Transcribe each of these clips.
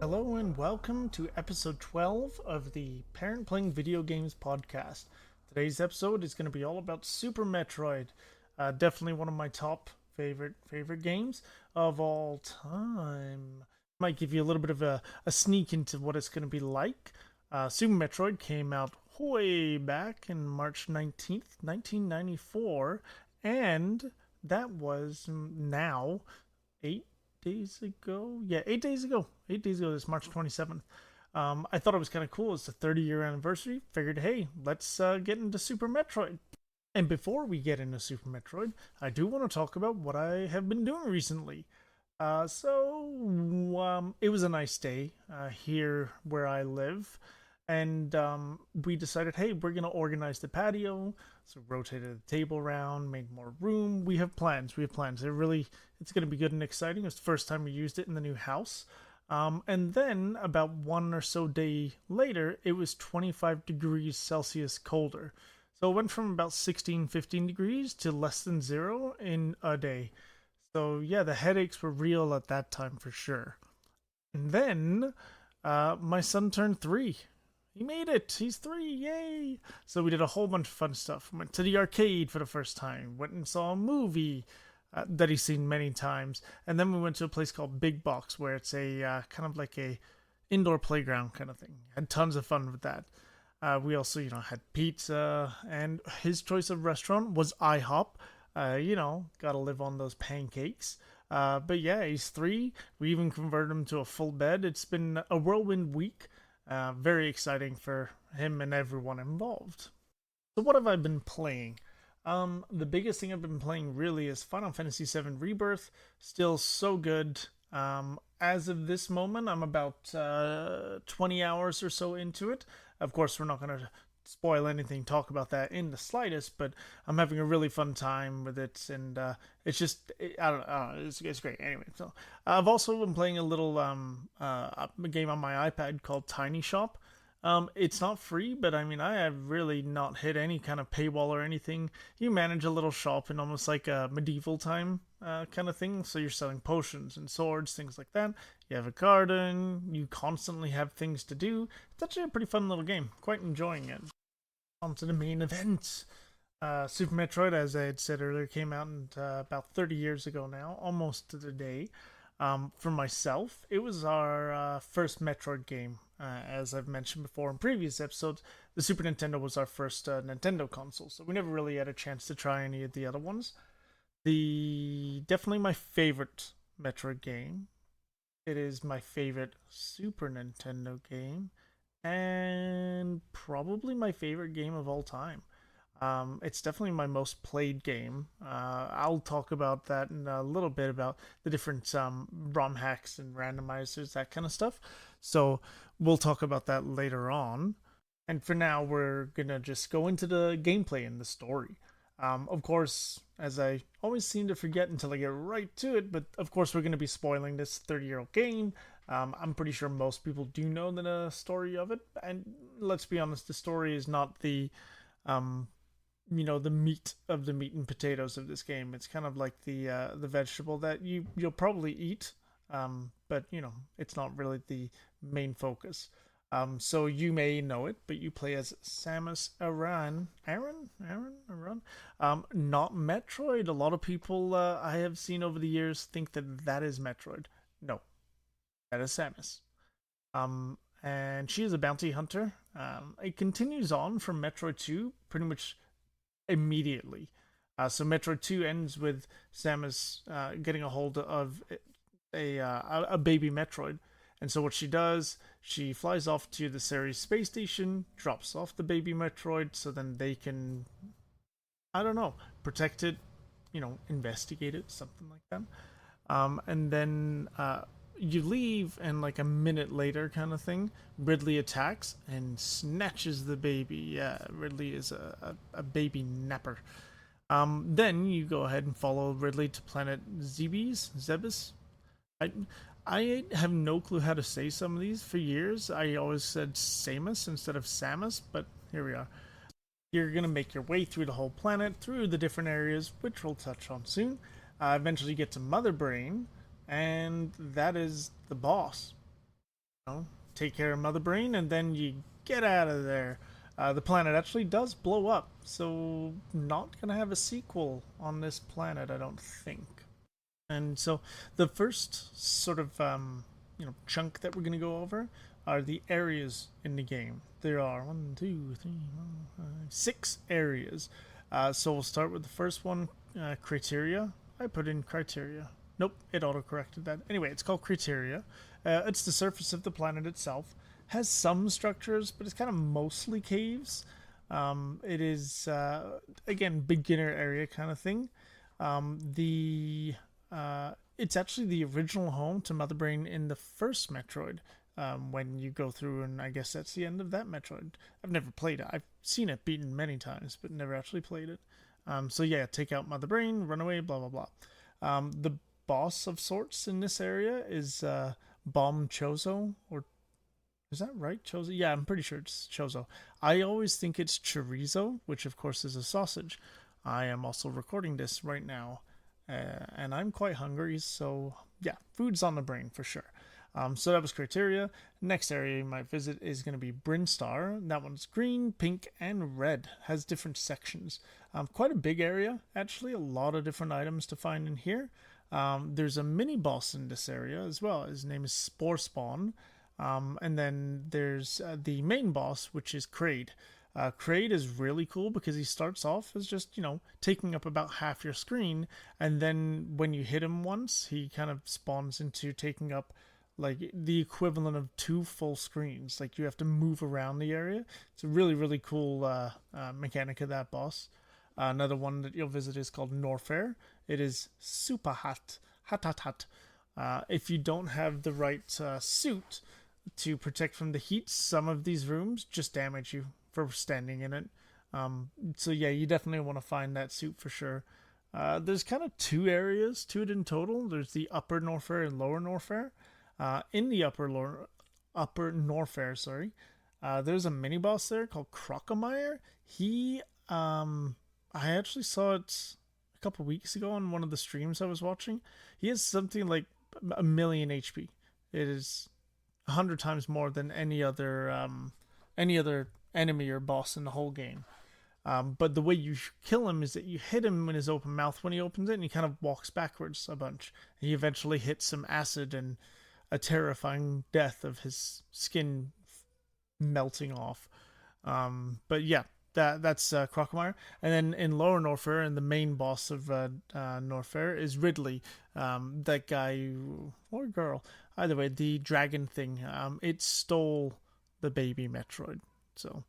Hello and welcome to episode 12 of the Parent Playing Video Games podcast. Today's episode is going to be all about Super Metroid. Definitely one of my top favorite games of all time. Might give you a little bit of a sneak into what it's going to be like. Super Metroid came out way back in March 19th, 1994, and that was now 8 days ago. Yeah, 8 days ago. 8 days ago, this March 27th. I thought it was kind of cool. It's the 30-year anniversary. Figured, hey, let's get into Super Metroid. And before we get into Super Metroid, I do want to talk about what I have been doing recently. It was a nice day here where I live, and we decided, hey, we're gonna organize the patio. So rotated the table around, made more room. We have plans. We have plans. It's gonna be good and exciting. It's the first time we used it in the new house. And then about one or so day later, it was 25 degrees Celsius colder. So it went from about 16, 15 degrees to less than zero in a day. So yeah, the headaches were real at that time for sure. And then my son turned 3. He made it. He's 3. Yay. So we did a whole bunch of fun stuff. Went to the arcade for the first time. Went and saw a movie that he's seen many times. And then we went to a place called Big Box where it's a kind of like a indoor playground kind of thing. Had tons of fun with that. We also, had pizza, and his choice of restaurant was IHOP. Gotta live on those pancakes. But yeah, he's 3. We even converted him to a full bed. It's been a whirlwind week. Very exciting for him and everyone involved. So what have I been playing? The biggest thing I've been playing really is Final Fantasy VII Rebirth. Still so good. As of this moment, I'm about 20 hours or so into it. Of course, we're not going to spoil anything, talk about that in the slightest, but I'm having a really fun time with it, and I don't know, it's great. Anyway, so I've also been playing a little a game on my iPad called Tiny Shop. It's not free, but I mean, I have really not hit any kind of paywall or anything. You manage a little shop in almost like a medieval time kind of thing. So you're selling potions and swords, things like that. You have a garden. You constantly have things to do. It's actually a pretty fun little game. Quite enjoying it. On to the main event. Super Metroid, as I had said earlier, came out about 30 years ago now, almost to the day. For myself, it was our first Metroid game. As I've mentioned before in previous episodes, the Super Nintendo was our first Nintendo console, so we never really had a chance to try any of the other ones. Definitely my favorite Metroid game. It is my favorite Super Nintendo game, and probably my favorite game of all time. It's definitely my most played game. I'll talk about that in a little bit about the different ROM hacks and randomizers, that kind of stuff. So we'll talk about that later on. And for now, we're gonna just go into the gameplay and the story. Of course, as I always seem to forget until I get right to it, but of course, we're going to be spoiling this 30-year-old game. I'm pretty sure most people do know the story of it, and let's be honest, the story is not um, the meat of the meat and potatoes of this game. It's kind of like the vegetable that you'll probably eat, but it's not really the main focus. So you may know it, but you play as Samus Aran. Not Metroid. A lot of people I have seen over the years think that is Metroid. No, that is Samus. And she is a bounty hunter. It continues on from Metroid 2 pretty much immediately. So Metroid 2 ends with Samus getting a hold of a baby Metroid. And so what she does, she flies off to the Ceres space station, drops off the baby Metroid, so then they can, I don't know, protect it, investigate it, something like that. And then you leave, and like a minute later, kind of thing, Ridley attacks and snatches the baby. Yeah, Ridley is a baby napper. Then you go ahead and follow Ridley to planet Zebes. I I have no clue how to say some of these. For years, I always said Samus instead of Samus, but here we are. You're gonna make your way through the whole planet, through the different areas, which we'll touch on soon. Eventually, you get to Mother Brain, and that is the boss. know, take care of Mother Brain, and then you get out of there. The planet actually does blow up, so not gonna have a sequel on this planet, I don't think. And so the first sort of chunk that we're gonna go over are the areas in the game. There are one, two, three, four, five, 6 areas. So we'll start with the first one, criteria. I put in criteria. Nope, it auto-corrected that. Anyway, it's called criteria. It's the surface of the planet itself. Has some structures, but it's kind of mostly caves. It is again beginner area kind of thing. The It's actually the original home to Mother Brain in the first Metroid. When you go through, and I guess that's the end of that Metroid. I've never played it. I've seen it beaten many times, but never actually played it. So yeah, take out Mother Brain, run away, blah blah blah. The boss of sorts in this area is Bomb Chozo, or is that right? Chozo? Yeah, I'm pretty sure it's Chozo. I always think it's chorizo, which of course is a sausage. I am also recording this right now, and I'm quite hungry, so yeah, food's on the brain for sure. So that was criteria. Next area you might visit is going to be Brinstar. That one's green, pink, and red. Has different sections. Quite a big area, actually. A lot of different items to find in here. There's a mini boss in this area as well. His name is Spore Spawn. And then there's the main boss, which is Kraid. Kraid is really cool because he starts off as just, taking up about half your screen. And then when you hit him once, he kind of spawns into taking up like the equivalent of 2 full screens. Like you have to move around the area. It's a really, really cool mechanic of that boss. Another one that you'll visit is called Norfair. It is super hot. Hot, hot, hot. If you don't have the right suit to protect from the heat, some of these rooms just damage you for standing in it. So yeah, you definitely want to find that suit for sure. There's kind of 2 areas to it in total. There's the upper Norfair and lower Norfair. In the upper Norfair, sorry, there's a mini boss there called Crocomire. I actually saw it a couple weeks ago on one of the streams I was watching. He has something like a million HP. It is 100 times more than any other enemy or boss in the whole game. But the way you kill him is that you hit him in his open mouth when he opens it, and he kind of walks backwards a bunch. And he eventually hits some acid and a terrifying death of his skin melting off. But yeah, that's Crocomire. And then in Lower Norfair, and the main boss of Norfair is Ridley. That guy or girl, either way, the dragon thing. It stole the baby Metroid. So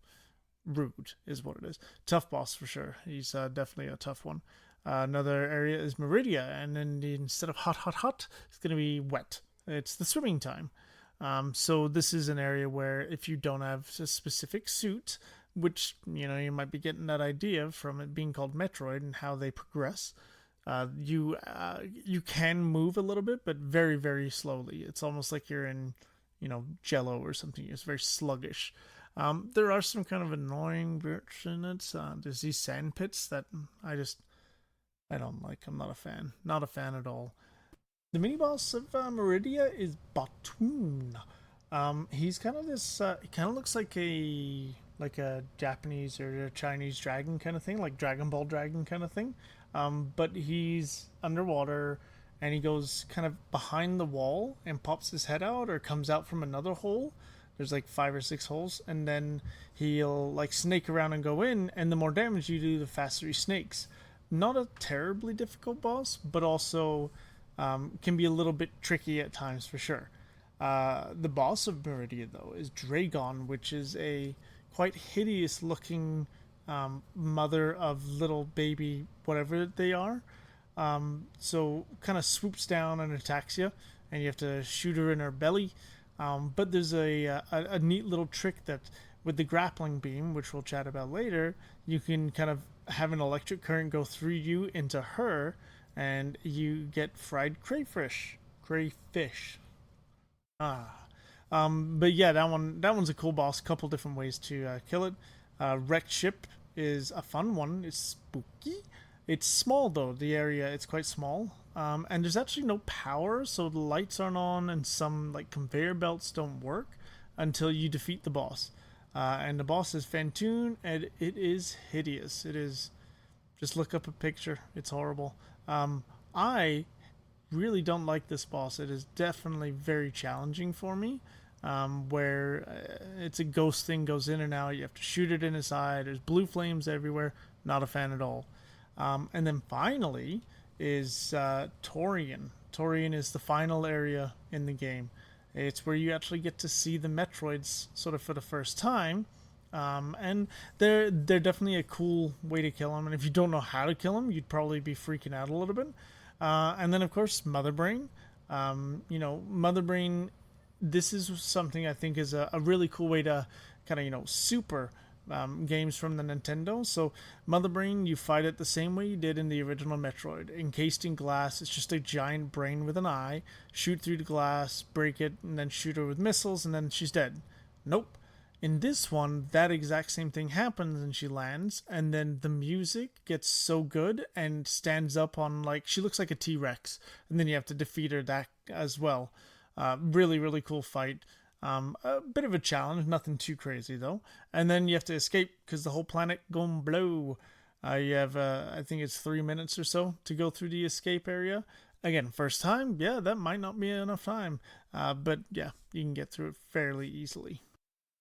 rude is what it is. Tough boss for sure. He's definitely a tough one. Another area is Meridia, and then instead of hot, hot, hot, it's going to be wet. It's the swimming time. So this is an area where if you don't have a specific suit, which you might be getting that idea from it being called Metroid and how they progress, you can move a little bit, but very, very slowly. It's almost like you're in Jello or something. It's very sluggish. There are some kind of annoying bits in it. There's these sand pits that I don't like. I'm not a fan. Not a fan at all. The mini boss of Meridia is Batoon. He's kind of this. He kind of looks like a Japanese or a Chinese dragon kind of thing, like Dragon Ball Dragon kind of thing. But he's underwater, and he goes kind of behind the wall and pops his head out, or comes out from another hole. There's like 5 or 6 holes, and then he'll like snake around and go in. And the more damage you do, the faster he snakes. Not a terribly difficult boss, but also can be a little bit tricky at times for sure. The boss of Meridia, though, is Dragon, which is a quite hideous looking mother of little baby whatever they are. So kind of swoops down and attacks you, and you have to shoot her in her belly. But there's a neat little trick that with the grappling beam, which we'll chat about later, you can kind of have an electric current go through you into her, and you get fried crayfish. Crayfish. But yeah, that one's a cool boss. Couple different ways to kill it. Wrecked ship is a fun one. It's spooky. It's small though. The area it's quite small. and there's actually no power, so the lights aren't on, and some like conveyor belts don't work until you defeat the boss. And the boss is Fantoon, and it is hideous. It is, just look up a picture. It's horrible. I really don't like this boss. It is definitely very challenging for me. Where it's a ghost thing, goes in and out. You have to shoot it in his eye. There's blue flames everywhere. Not a fan at all. And then finally is Torian. Torian is the final area in the game. It's where you actually get to see the Metroids sort of for the first time. And they're definitely a cool way to kill them. And if you don't know how to kill them, you'd probably be freaking out a little bit. And then of course Mother Brain. Mother Brain. This is something I think is a really cool way to kind of super games from the Nintendo. So Mother Brain, you fight it the same way you did in the original Metroid. Encased in glass, it's just a giant brain with an eye. Shoot through the glass, break it, and then shoot her with missiles, and then she's dead. Nope. In this one, that exact same thing happens and she lands, and then the music gets so good and stands up on, like, she looks like a T-Rex, and then you have to defeat her that as well. Really, really cool fight. A bit of a challenge, nothing too crazy though. And then you have to escape because the whole planet gonna blow. You have, I think it's 3 minutes or so to go through the escape area. Again, first time, yeah, that might not be enough time. But yeah, you can get through it fairly easily.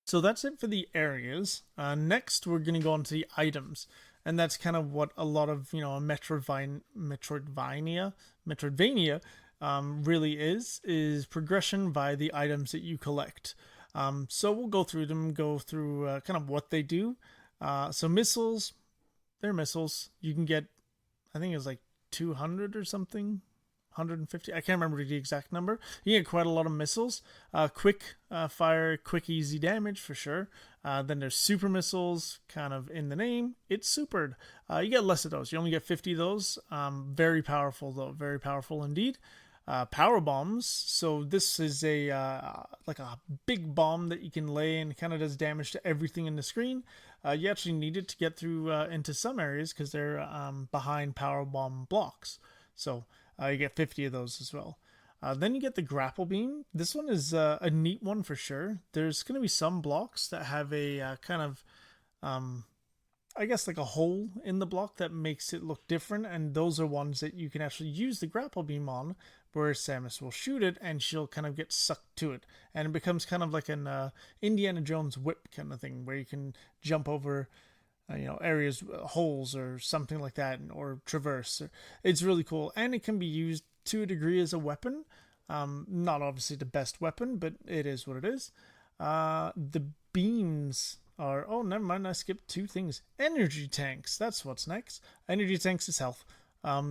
So that's it for the areas. Next, we're going to go on to the items. And that's kind of what a lot of, a Metroidvania really is progression by the items that you collect. So we'll go through them, go through kind of what they do. So missiles, they're missiles. You can get, I think it's like 200 or something. 150. I can't remember the exact number. You get quite a lot of missiles. Quick fire, quick easy damage for sure. Then there's super missiles, kind of in the name. It's supered. You get less of those. You only get 50 of those. Very powerful though. Very powerful indeed. Power bombs. So this is a like a big bomb that you can lay and kind of does damage to everything in the screen. You actually need it to get through into some areas because they're behind power bomb blocks. So you get 50 of those as well. Then you get the grapple beam. This one is a neat one for sure. There's going to be some blocks that have a kind of, I guess, like a hole in the block that makes it look different. And those are ones that you can actually use the grapple beam on, where Samus will shoot it and she'll kind of get sucked to it. And it becomes kind of like an Indiana Jones whip kind of thing, where you can jump over areas, holes or something like that, or traverse. It's really cool, and it can be used to a degree as a weapon. Not obviously the best weapon, but it is what it is. The beams are, oh, never mind, I skipped two things. Energy tanks, that's what's next. Energy tanks is health.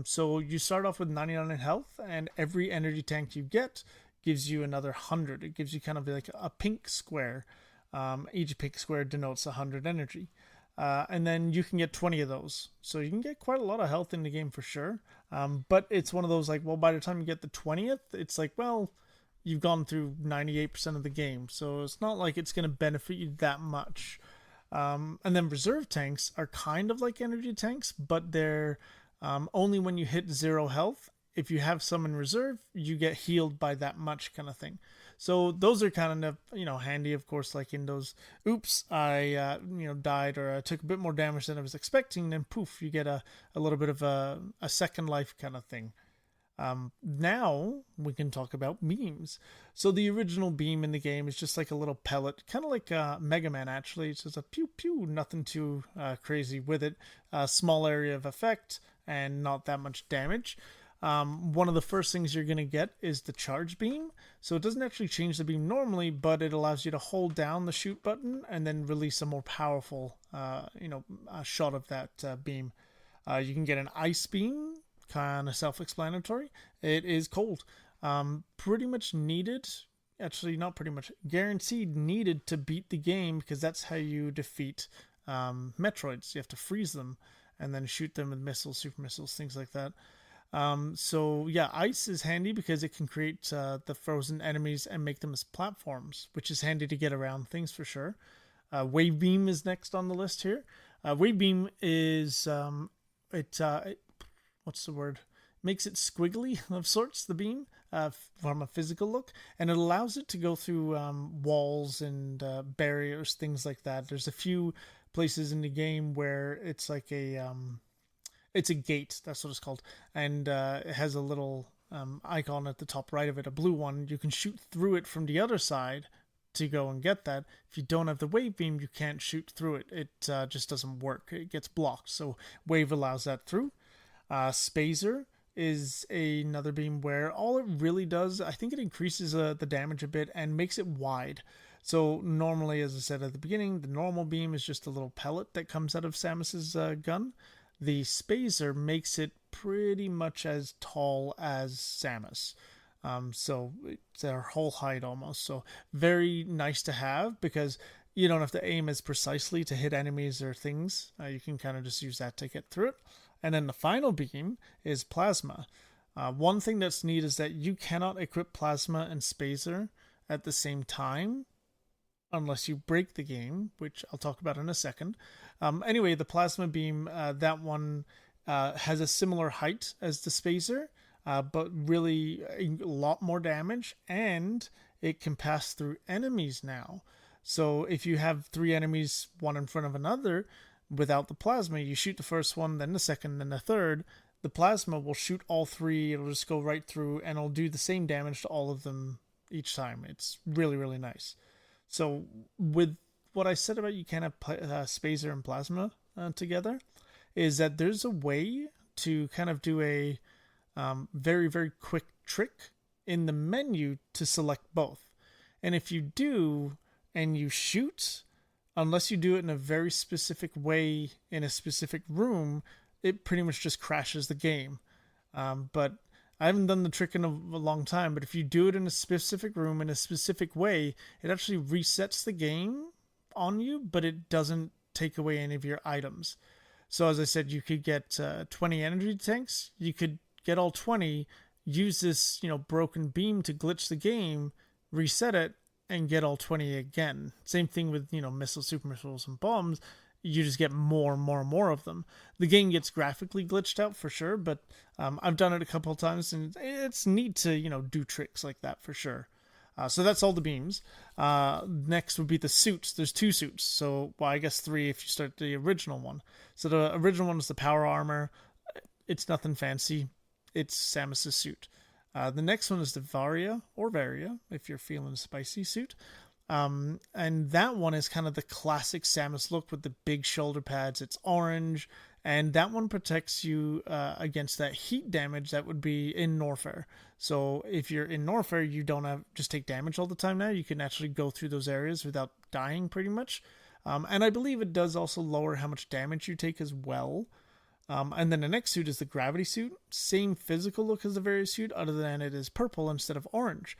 So you start off with 99 in health, and every energy tank you get gives you another 100. It gives you kind of like a pink square. Each pink square denotes 100 energy. And then you can get 20 of those. So you can get quite a lot of health in the game for sure. But it's one of those like, well, by the time you get the 20th, it's like, well, you've gone through 98% of the game. So it's not like it's going to benefit you that much. And then reserve tanks are kind of like energy tanks, but they're only when you hit 0 health. If you have some in reserve, you get healed by that much kind of thing. So those are kind of, handy, of course, like in those, oops, I, died or I took a bit more damage than I was expecting, then poof, you get a little bit of a second life kind of thing. Now we can talk about beams. So the original beam in the game is just like a little pellet, kind of like Mega Man actually. It's just a pew pew, nothing too crazy with it. Small area of effect and not that much damage. One of the first things you're going to get is the charge beam. So it doesn't actually change the beam normally, but it allows you to hold down the shoot button and then release a more powerful, shot of that beam. You can get an ice beam, kind of self-explanatory. It is cold. Pretty much needed, actually not pretty much, guaranteed needed to beat the game, because that's how you defeat Metroids. You have to freeze them and then shoot them with missiles, super missiles, things like that. So yeah, ice is handy because it can create the frozen enemies and make them as platforms, which is handy to get around things for sure. Wave beam is next on the list here. Wave beam is what's the word? makes it squiggly of sorts, the beam, from a physical look, and it allows it to go through walls and barriers, things like that. There's a few places in the game where it's like it's a gate, that's what it's called, and it has a little icon at the top right of it, a blue one. You can shoot through it from the other side to go and get that. If you don't have the wave beam, you can't shoot through it. It just doesn't work. It gets blocked. So wave allows that through. Spazer is another beam where all it really does, I think it increases the damage a bit and makes it wide. So normally, as I said at the beginning, the normal beam is just a little pellet that comes out of Samus's gun. The Spazer makes it pretty much as tall as Samus. So it's their whole height almost. So very nice to have because you don't have to aim as precisely to hit enemies or things. You can kind of just use that to get through it. And then the final beam is Plasma. One thing that's neat is that you cannot equip Plasma and Spazer at the same time unless you break the game, which I'll talk about in a second. Anyway, the Plasma beam, that one has a similar height as the Spazer, but really a lot more damage, and it can pass through enemies now. So if you have 3 enemies, one in front of another, without the Plasma, you shoot the first one, then the second, then the third. The Plasma will shoot all 3. It'll just go right through, and it'll do the same damage to all of them each time. It's really, really nice. So with what I said about you can't have Spazer and Plasma together, is that there's a way to kind of do a very, very quick trick in the menu to select both. And if you do, and you shoot, unless you do it in a very specific way in a specific room, it pretty much just crashes the game. But I haven't done the trick in a long time, but if you do it in a specific room in a specific way, it actually resets the game on you, but it doesn't take away any of your items. So as I said, you could get 20 energy tanks. You could get all 20, use this broken beam to glitch the game, reset it, and get all 20 again. Same thing with missiles, super missiles, and bombs. You just get more and more and more of them. The game gets graphically glitched out for sure, but I've done it a couple of times, and it's neat to do tricks like that for sure. So that's all the beams. Next would be the suits. There's 2 suits, so I guess 3 if you start the original one. So the original one is the power armor. It's nothing fancy. It's Samus's suit. The next one is the Varia, or Varia, if you're feeling spicy suit. And that one is kind of the classic Samus look with the big shoulder pads. It's orange, and that one protects you against that heat damage that would be in Norfair. So if you're in Norfair, you don't have just take damage all the time now. You can actually go through those areas without dying pretty much. And I believe it does also lower how much damage you take as well. And then the next suit is the gravity suit. Same physical look as the Varia suit, other than it is purple instead of orange.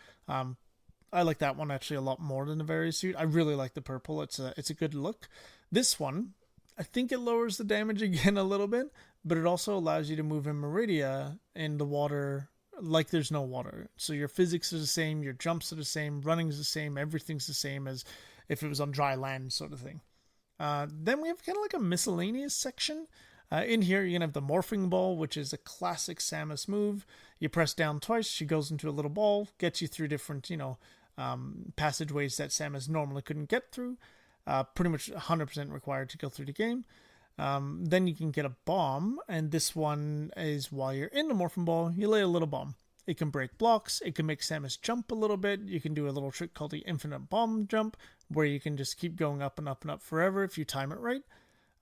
I like that one actually a lot more than the Varia suit. I really like the purple. It's a good look. This one, I think it lowers the damage again a little bit, but it also allows you to move in Meridia in the water like there's no water. So your physics are the same, your jumps are the same, running's the same, everything's the same as if it was on dry land sort of thing. Then we have kind of like a miscellaneous section. In here, you're going to have the morphing ball, which is a classic Samus move. You press down twice, she goes into a little ball, gets you through different, passageways that Samus normally couldn't get through. Pretty much 100% required to go through the game. Then you can get a bomb, and this one is while you're in the morphing ball, you lay a little bomb. It can break blocks, it can make Samus jump a little bit. You can do a little trick called the infinite bomb jump, where you can just keep going up and up and up forever if you time it right.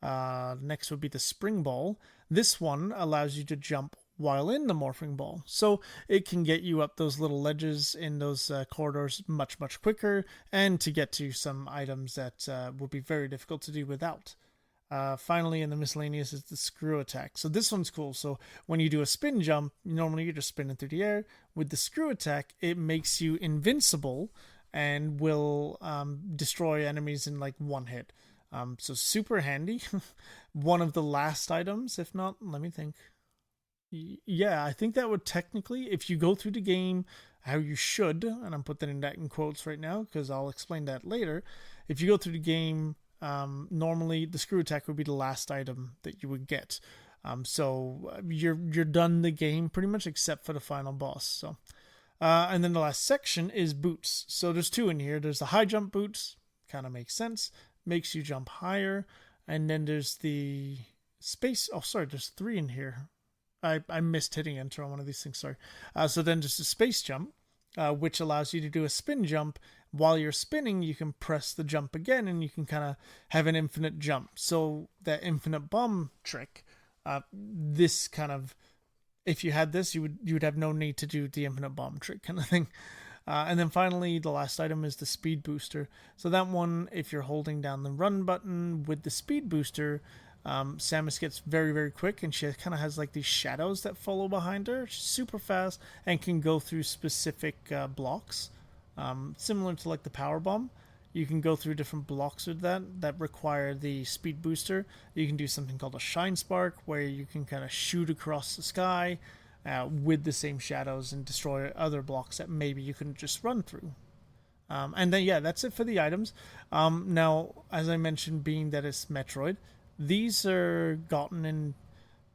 Next would be the spring ball. This one allows you to jump while in the morphing ball, so it can get you up those little ledges in those corridors much quicker, and to get to some items that would be very difficult to do without. Finally, in the miscellaneous is the screw attack. So this one's cool. So when you do a spin jump, normally you're just spinning through the air. With the screw attack, it makes you invincible and will destroy enemies in like one hit. So super handy. One of the last items, if not, let me think. Yeah, I think that would technically, if you go through the game how you should, and I'm putting that in quotes right now because I'll explain that later. If you go through the game, normally the screw attack would be the last item that you would get. So you're done the game pretty much except for the final boss. So and then the last section is boots. So there's two in here. There's the high jump boots, kind of makes sense, makes you jump higher, and then there's the space. Oh, sorry, there's three in here. I missed hitting enter on one of these things. Sorry. So then there's the space jump, which allows you to do a spin jump. While you're spinning, you can press the jump again, and you can kind of have an infinite jump. So that infinite bomb trick, this kind of, if you had this, you would have no need to do the infinite bomb trick kind of thing. And then finally, the last item is the speed booster. So that one, if you're holding down the run button with the speed booster, Samus gets very, very quick, and she kind of has like these shadows that follow behind her. She's super fast and can go through specific blocks, similar to like the power bomb. You can go through different blocks with that require the speed booster. You can do something called a shine spark, where you can kind of shoot across the sky with the same shadows and destroy other blocks that maybe you couldn't just run through. And then, yeah, that's it for the items. Now, as I mentioned, being that it's Metroid, these are gotten in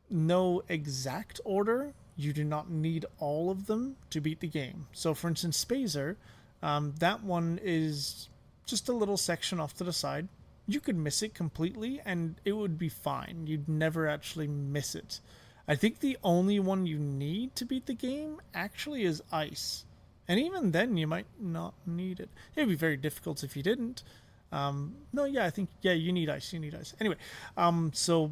no exact order. You do not need all of them to beat the game. So, for instance, Spazer, that one is just a little section off to the side. You could miss it completely and it would be fine. You'd never actually miss it. I think the only one you need to beat the game actually is Ice. And even then, you might not need it. It would be very difficult if you didn't. No, yeah, I think, yeah, you need Ice. You need Ice. Anyway, so,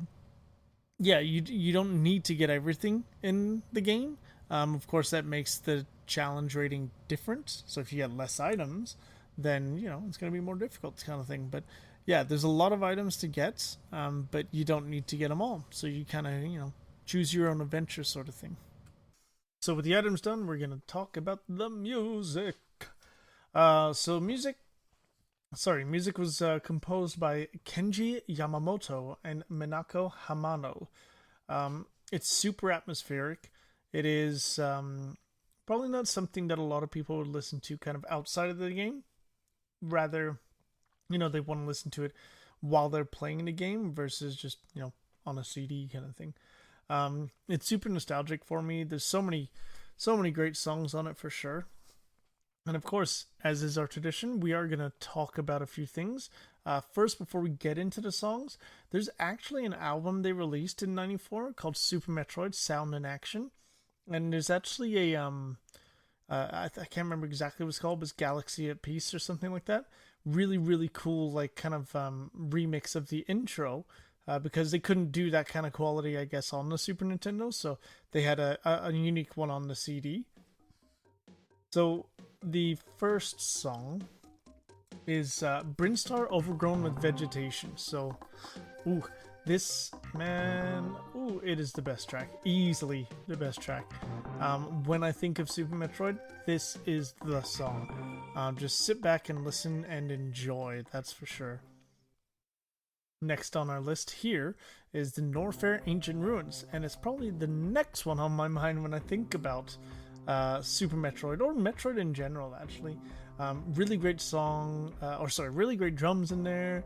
yeah, you don't need to get everything in the game. Of course, that makes the challenge rating different. So if you get less items, then it's going to be more difficult kind of thing. But yeah, there's a lot of items to get, but you don't need to get them all. So you kind of choose your own adventure sort of thing. So with the items done, we're going to talk about the music. So music was composed by Kenji Yamamoto and Minako Hamano. It's super atmospheric. It is probably not something that a lot of people would listen to kind of outside of the game. Rather, they want to listen to it while they're playing the game versus just, on a CD kind of thing. It's super nostalgic for me. There's so many great songs on it for sure. And of course, as is our tradition, we are going to talk about a few things. First, before we get into the songs, there's actually an album they released in '94 called Super Metroid Sound and Action. And there's actually a I can't remember exactly what it's called, but it's Galaxy at Peace or something like that. Really, really cool, like kind of remix of the intro, because they couldn't do that kind of quality, I guess, on the Super Nintendo. So they had a unique one on the CD. So the first song is Brinstar Overgrown with Vegetation. So, ooh, this, man, ooh, it is the best track. Easily the best track. When I think of Super Metroid, this is the song. Just sit back and listen and enjoy, that's for sure. Next on our list here is the Norfair Ancient Ruins, and it's probably the next one on my mind when I think about Super Metroid, or Metroid in general, actually. Really great song, really great drums in there,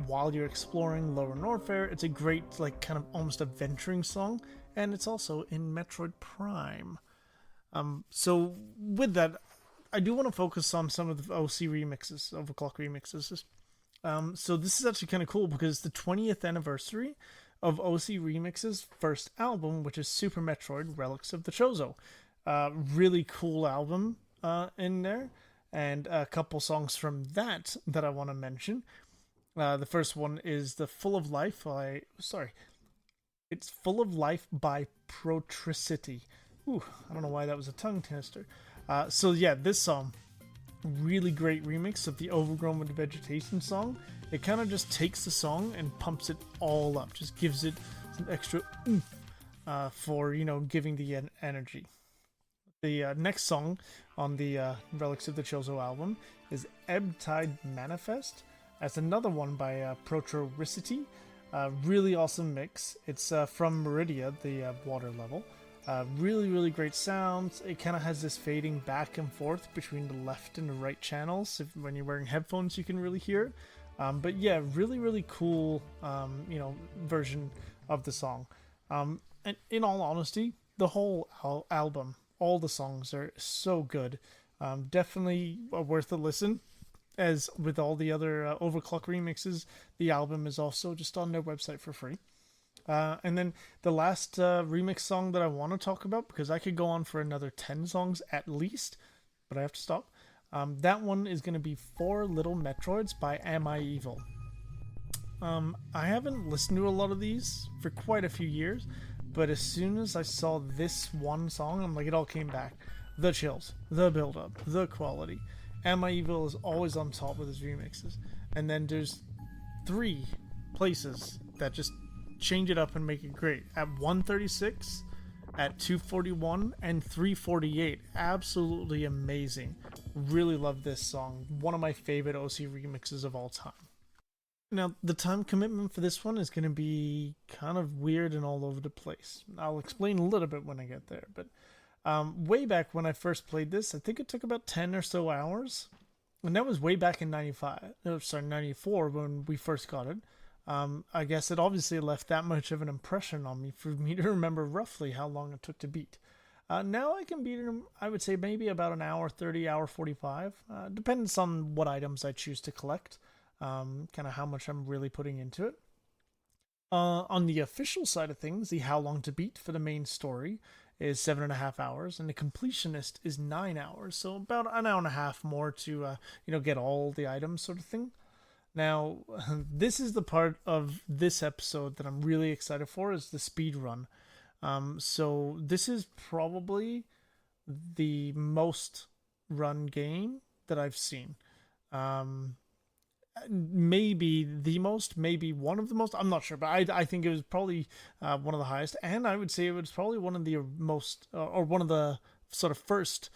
while you're exploring Lower Norfair. It's a great, like, kind of almost adventuring song, and it's also in Metroid Prime. So with that, I do want to focus on some of the OC remixes, Overclock remixes. So this is actually kind of cool because it's the 20th anniversary of OC Remix's first album, which is Super Metroid Relics of the Chozo. Really cool album in there, and a couple songs from that I want to mention. The first one is the Full of Life it's Full of Life by Protricity. Ooh, I don't know why that was a tongue twister. So yeah, this song, really great remix of the Overgrown with Vegetation song. It kind of just takes the song and pumps it all up, just gives it some extra oomph for giving the energy. The next song on the Relics of the Chozo album is Ebb Tide Manifest. That's another one by Protricity. Really awesome mix. It's from Meridia, the water level. Really, really great sounds. It kind of has this fading back and forth between the left and the right channels. When you're wearing headphones, you can really hear it. But yeah, really, really cool, version of the song. And in all honesty, the whole album, all the songs are so good. Definitely worth a listen. As with all the other Overclock remixes, the album is also just on their website for free. And then the last remix song that I want to talk about, because I could go on for another 10 songs at least, but I have to stop. That one is going to be Four Little Metroids by Am I Evil. I haven't listened to a lot of these for quite a few years, but as soon as I saw this one song, I'm like, it all came back. The chills, the build up, the quality. Am I Evil is always on top with his remixes. And then there's three places that just change it up and make it great. At 136, at 241, and 348. Absolutely amazing. Really love this song. One of my favorite OC remixes of all time. Now, the time commitment for this one is going to be kind of weird and all over the place. I'll explain a little bit when I get there, but way back when I first played this, I think it took about 10 or so hours. And that was way back in 95, no, sorry, 94 when we first got it. I guess it obviously left that much of an impression on me for me to remember roughly how long it took to beat. Now I can beat it, I would say maybe about an hour 30, hour 45. Depends on what items I choose to collect, kind of how much I'm really putting into it. On the official side of things, the how long to beat for the main story is 7.5 hours, and the completionist is 9 hours. So about an hour and a half more to get all the items, sort of thing. Now, this is the part of this episode that I'm really excited for is the speed run. So this is probably the most run game that I've seen. Maybe the most, maybe one of the most. I'm not sure, but I think it was probably one of the highest, and I would say it was probably one of the most or one of the sort of first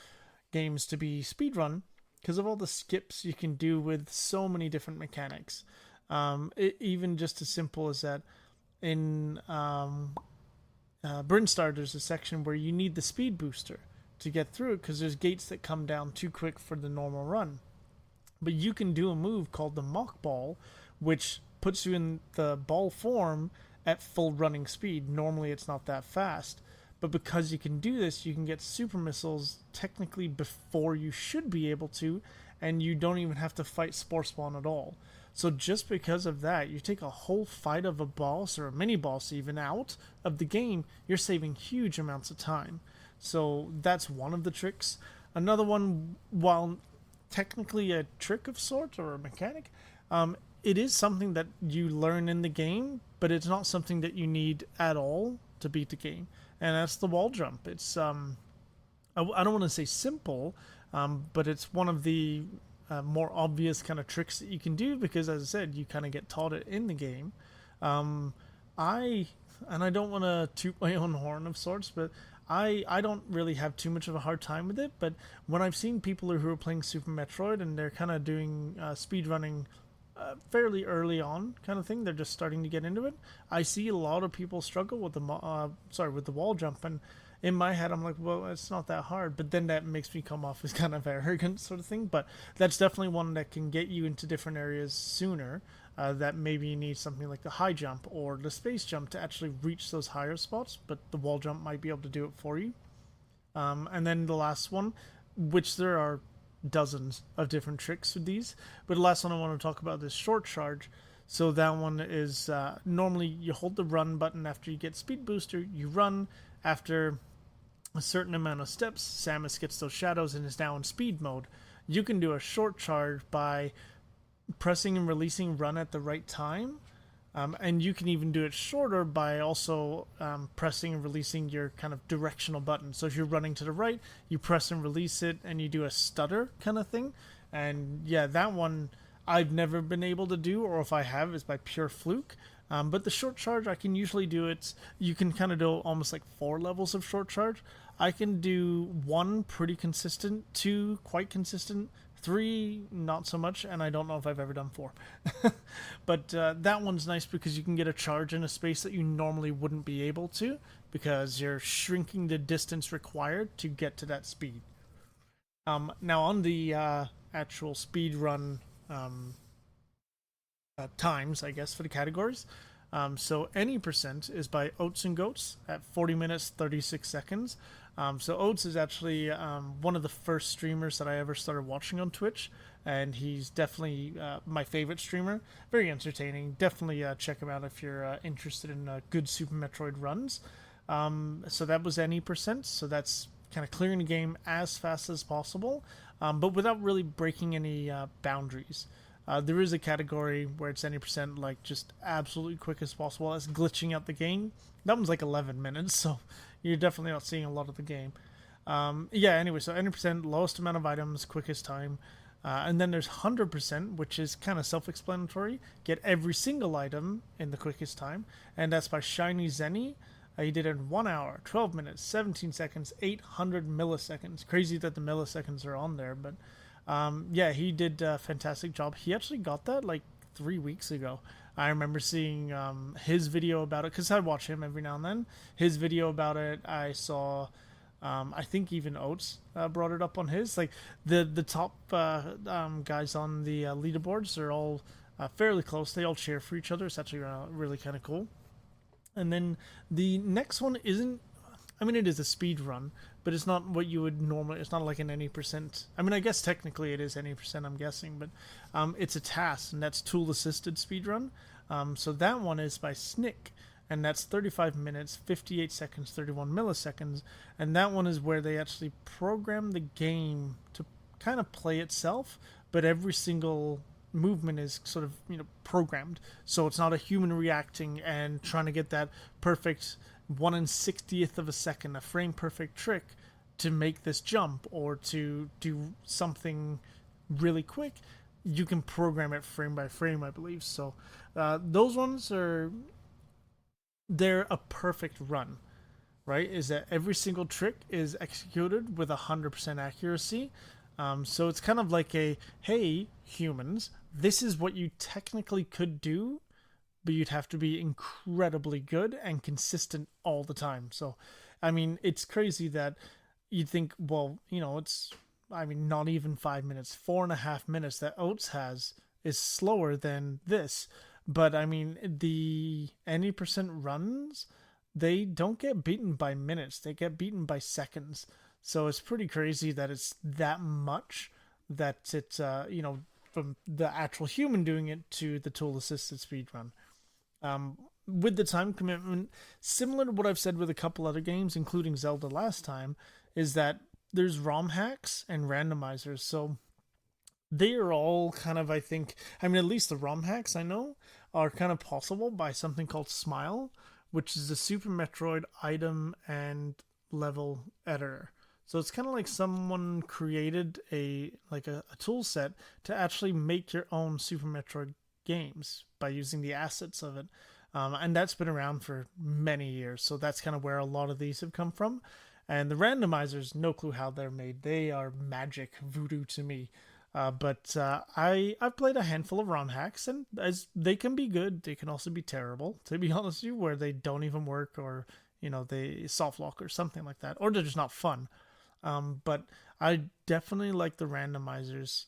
games to be speedrun because of all the skips you can do with so many different mechanics. Even just as simple as that in Brinstar, there's a section where you need the speed booster to get through it because there's gates that come down too quick for the normal run. But you can do a move called the Mock Ball, which puts you in the ball form at full running speed. Normally it's not that fast. But because you can do this, you can get super missiles technically before you should be able to, and you don't even have to fight Spore Spawn at all. So just because of that, you take a whole fight of a boss, or a mini boss even, out of the game, you're saving huge amounts of time. So that's one of the tricks. Another one, while technically a trick of sorts or a mechanic, it is something that you learn in the game, but it's not something that you need at all to beat the game, and that's the wall jump. It's I don't want to say simple, but it's one of the more obvious kind of tricks that you can do because, as I said, you kind of get taught it in the game. I don't want to toot my own horn of sorts, but I don't really have too much of a hard time with it, but when I've seen people who are playing Super Metroid and they're kind of doing speed running fairly early on, kind of thing, they're just starting to get into it. I see a lot of people struggle with the wall jump, and in my head I'm like, well, it's not that hard, but then that makes me come off as kind of arrogant sort of thing. But that's definitely one that can get you into different areas sooner. That maybe you need something like the high jump or the space jump to actually reach those higher spots, but the wall jump might be able to do it for you. And then the last one, which there are dozens of different tricks with these, but the last one I want to talk about is short charge. So that one is normally you hold the run button after you get speed booster, you run after a certain amount of steps, Samus gets those shadows and is now in speed mode. You can do a short charge by pressing and releasing run at the right time, and you can even do it shorter by also pressing and releasing your kind of directional button. So if you're running to the right, you press and release it and you do a stutter kind of thing. And yeah, that one I've never been able to do, or if I have, it's by pure fluke. But the short charge, I can usually do it. You can kind of do almost like 4 levels of short charge. I can do 1 pretty consistent, 2 quite consistent, 3 not so much, and I don't know if I've ever done 4. But that one's nice because you can get a charge in a space that you normally wouldn't be able to because you're shrinking the distance required to get to that speed. Now on the actual speed run times, I guess, for the categories, So any percent is by Oats and Goats at 40 minutes 36 seconds. So Oats is actually one of the first streamers that I ever started watching on Twitch, and he's definitely my favorite streamer. Very entertaining. Definitely check him out if you're interested in good Super Metroid runs. So that was any percent. So that's kind of clearing the game as fast as possible, but without really breaking any boundaries. There is a category where it's any percent, like just absolutely quick as possible. That's glitching out the game. That one's like 11 minutes, so you're definitely not seeing a lot of the game. Yeah, anyway, so any percent, lowest amount of items, quickest time. And then there's 100%, which is kind of self-explanatory. Get every single item in the quickest time, and that's by Shiny Zenny. He did it in 1 hour, 12 minutes, 17 seconds, 800 milliseconds. Crazy that the milliseconds are on there, but yeah, he did a fantastic job. He actually got that like 3 weeks ago. I remember seeing his video about it because I watch him every now and then. His video about it, I saw. I think even Oats brought it up on his. Like the top guys on the leaderboards are all fairly close. They all cheer for each other. It's actually really kind of cool. And then the next one isn't. I mean, it is a speed run, but it's not what you would normally. It's not like an any percent. I mean, I guess technically it is any percent. I'm guessing, but it's a task, and that's tool assisted speed run. So that one is by Snick, and that's 35 minutes, 58 seconds, 31 milliseconds, and that one is where they actually program the game to kind of play itself, but every single movement is sort of programmed, so it's not a human reacting and trying to get that perfect 1/60th of a second, a frame perfect trick to make this jump or to do something really quick. You can program it frame by frame, I believe. So those ones they're a perfect run, right? Is that every single trick is executed with 100% accuracy. So it's kind of like a, hey, humans, this is what you technically could do, but you'd have to be incredibly good and consistent all the time. So, I mean, it's crazy that you'd think, well, it's, I mean, not even 5 minutes, 4.5 minutes that Oats has is slower than this. But I mean, the any percent runs, they don't get beaten by minutes, they get beaten by seconds. So it's pretty crazy that it's that much that it's, from the actual human doing it to the tool assisted speedrun. With the time commitment, similar to what I've said with a couple other games, including Zelda last time, is that there's ROM hacks and randomizers. So they are all kind of, I think, I mean, at least the ROM hacks I know are kind of possible by something called Smile, which is the Super Metroid item and level editor. So it's kind of like someone created a tool set to actually make your own Super Metroid games by using the assets of it. And that's been around for many years. So that's kind of where a lot of these have come from. And the randomizers, no clue how they're made. They are magic voodoo to me. But I've played a handful of ROM hacks, and as they can be good, they can also be terrible, to be honest with you, where they don't even work, or they soft lock or something like that, or they're just not fun. But I definitely like the randomizers.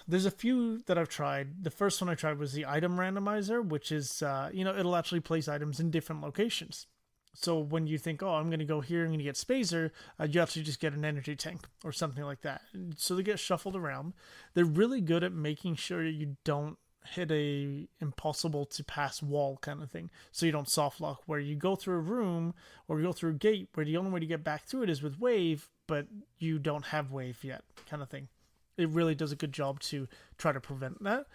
There's a few that I've tried. The first one I tried was the item randomizer, which is it'll actually place items in different locations. So when you think, oh, I'm going to go here, I'm going to get Spazer, you actually just get an energy tank or something like that. So they get shuffled around. They're really good at making sure you don't hit a impossible to pass wall kind of thing. So you don't soft lock, where you go through a room or you go through a gate where the only way to get back through it is with wave, but you don't have wave yet kind of thing. It really does a good job to try to prevent that.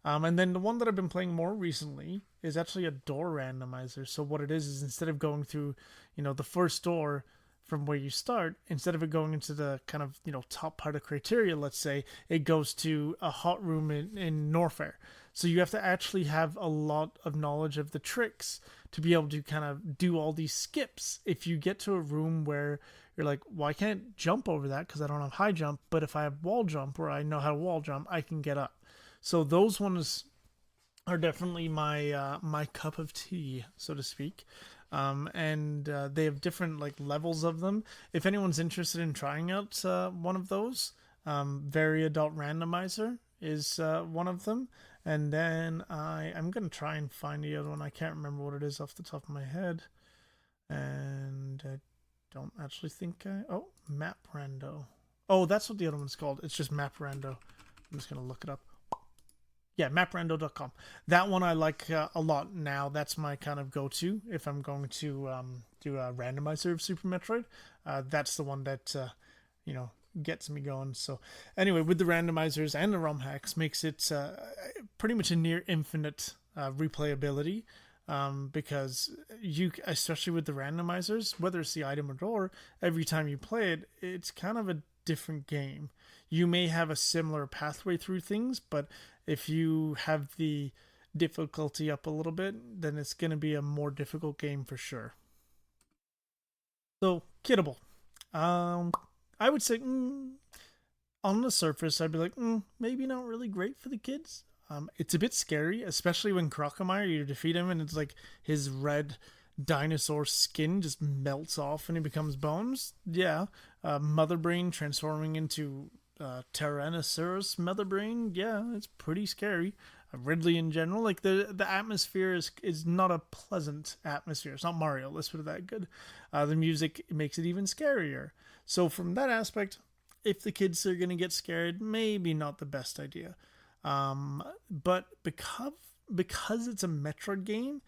And then the one that I've been playing more recently is actually a door randomizer. So what it is instead of going through, the first door from where you start, instead of it going into the kind of, top part of criteria, let's say, it goes to a hot room in Norfair. So you have to actually have a lot of knowledge of the tricks to be able to kind of do all these skips. If you get to a room where you're like, well, I can't jump over that because I don't have high jump, but if I have wall jump, or I know how to wall jump, I can get up. So those ones are definitely my cup of tea, so to speak. And they have different levels of them. If anyone's interested in trying out one of those, Very Adult Randomizer is one of them. And then I'm going to try and find the other one. I can't remember what it is off the top of my head. And I don't actually think oh, Map Rando. Oh, that's what the other one's called. It's just Map Rando. I'm just going to look it up. Yeah, maprando.com. That one I like a lot now. That's my kind of go-to if I'm going to do a randomizer of Super Metroid. That's the one that, you know, gets me going. So anyway, with the randomizers and the ROM hacks, makes it pretty much a near infinite replayability. Because you, especially with the randomizers, whether it's the item or door, every time you play it, it's kind of a different game. You may have a similar pathway through things, but if you have the difficulty up a little bit, then it's going to be a more difficult game for sure. So, kiddable. I would say on the surface, I'd be like, maybe not really great for the kids. It's a bit scary, especially when Crocomire, you defeat him and it's like his red dinosaur skin just melts off and he becomes bones. Yeah. Mother Brain transforming into Tyrannosaurus Mother Brain. Yeah, it's pretty scary. Ridley in general, like the atmosphere is not a pleasant atmosphere. It's not Mario, let's put it that good. The music makes it even scarier. So from that aspect, if the kids are going to get scared, maybe not the best idea. But because it's a Metroid game,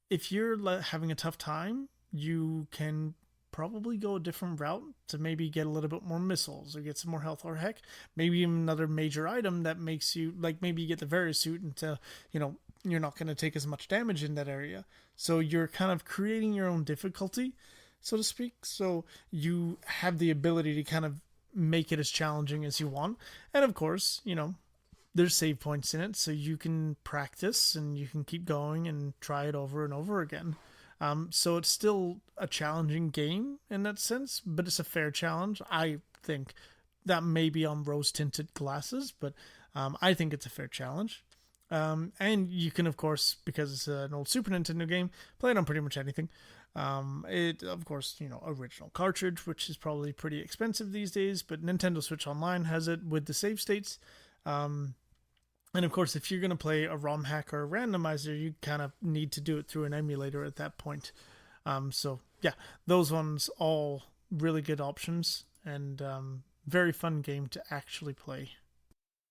if you're having a tough time, you can probably go a different route to maybe get a little bit more missiles or get some more health, or heck, maybe even another major item that makes you, like, maybe you get the Varisuit until, you know, you're not going to take as much damage in that area. So you're kind of creating your own difficulty, so to speak. So you have the ability to kind of make it as challenging as you want. And of course, you know, there's save points in it, so you can practice and you can keep going and try it over and over again. So it's still a challenging game in that sense, but it's a fair challenge. I think that may be on rose-tinted glasses, but I think it's a fair challenge. And you can, of course, because it's an old Super Nintendo game, play it on pretty much anything. It, of course, you know, original cartridge, which is probably pretty expensive these days, but Nintendo Switch Online has it with the save states. And of course, if you're going to play a ROM hack or a randomizer, you kind of need to do it through an emulator at that point. So yeah, those ones all really good options and very fun game to actually play.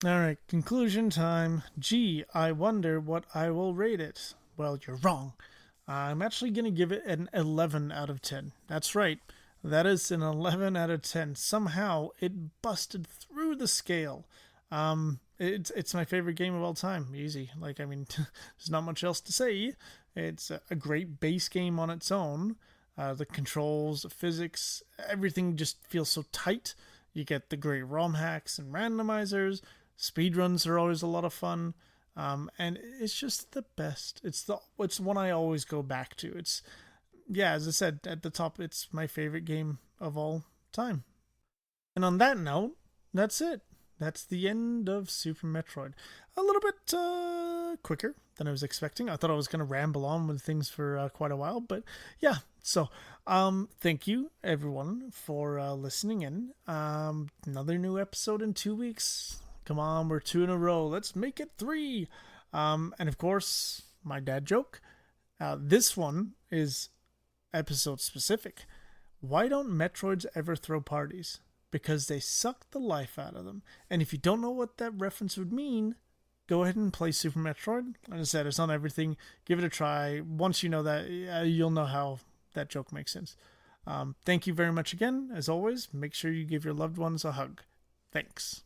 All right, conclusion time. Gee, I wonder what I will rate it. Well, you're wrong. I'm actually going to give it an 11 out of 10. That's right. That is an 11 out of 10. Somehow it busted through the scale. It's my favorite game of all time. Easy. Like, I mean, there's not much else to say. It's a great base game on its own. The controls, the physics, everything just feels so tight. You get the great ROM hacks and randomizers. Speedruns are always a lot of fun. And it's just the best. It's one I always go back to. It's, yeah, as I said at the top, it's my favorite game of all time. And on that note, that's it. That's the end of Super Metroid. A little bit quicker than I was expecting. I thought I was going to ramble on with things for quite a while, but yeah. So, thank you everyone for listening in. Another new episode in 2 weeks. Come on, we're 2 in a row. Let's make it 3. And of course, my dad joke. This one is episode specific. Why don't Metroids ever throw parties? Because they suck the life out of them. And if you don't know what that reference would mean, go ahead and play Super Metroid. As I said, it's on everything. Give it a try. Once you know that, you'll know how that joke makes sense. Thank you very much again. As always, make sure you give your loved ones a hug. Thanks.